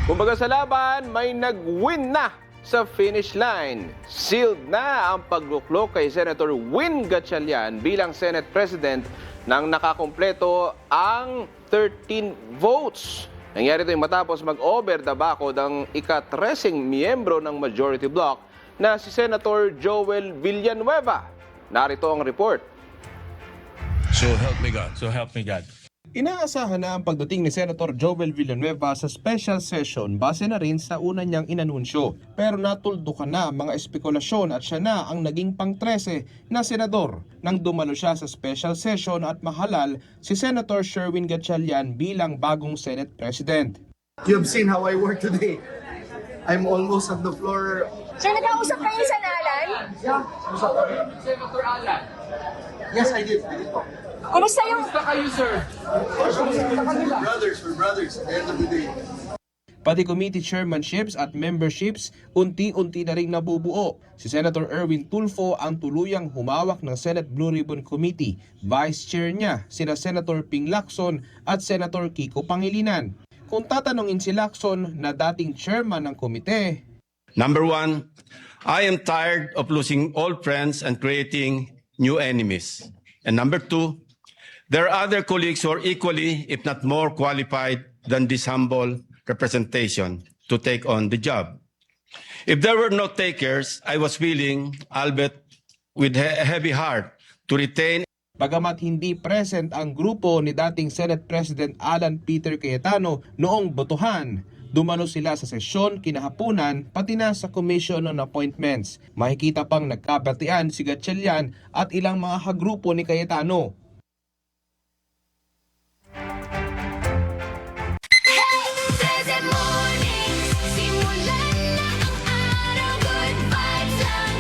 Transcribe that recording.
Kumbaga sa laban, may nag-win na sa finish line. Sealed na ang pagluklok kay Senator Win Gatchalian bilang Senate President nang nakakumpleto ang 13 votes. Nangyari ito matapos mag-over the backod ang ika-13 miyembro ng majority bloc na si Senator Joel Villanueva. Narito ang report. So help me God. So help me God. Inaasahan na ang pagdating ni Senator Joel Villanueva sa special session base na rin sa una niyang inanunsyo. Pero natuldukan na ang mga espekulasyon at siya na ang naging pang-13 na senador nang dumalo siya sa special session at mahalal si Senator Sherwin Gatchalian bilang bagong Senate President. You have seen how I work today. I'm almost at the floor. Sir, nag-ausap kayo sa Nalan? Senator Alan. Yes, I did. Kumusta yung... Brothers, we're brothers at the end of the day. Pati committee chairmanships at memberships, unti-unti na ring nabubuo. Si Senator Erwin Tulfo ang tuluyang humawak ng Senate Blue Ribbon Committee. Vice Chair niya, sina Senator Ping Lacson at Senator Kiko Pangilinan. Kung tatanungin si Lacson na dating chairman ng komite, Number one, I am tired of losing old friends and creating new enemies. And number two, there are other colleagues who are equally, if not more qualified than this humble representation to take on the job. If there were no takers, I was willing, albeit with a heavy heart, to retain. bagamat hindi present ang grupo ni dating Senate President Alan Peter Cayetano noong botohan, dumalo sila sa sesyon kinahapunan pati na sa Commission on Appointments. Makikita pang nagkabatian si Gatchalian at ilang mga kagrupo ni Cayetano.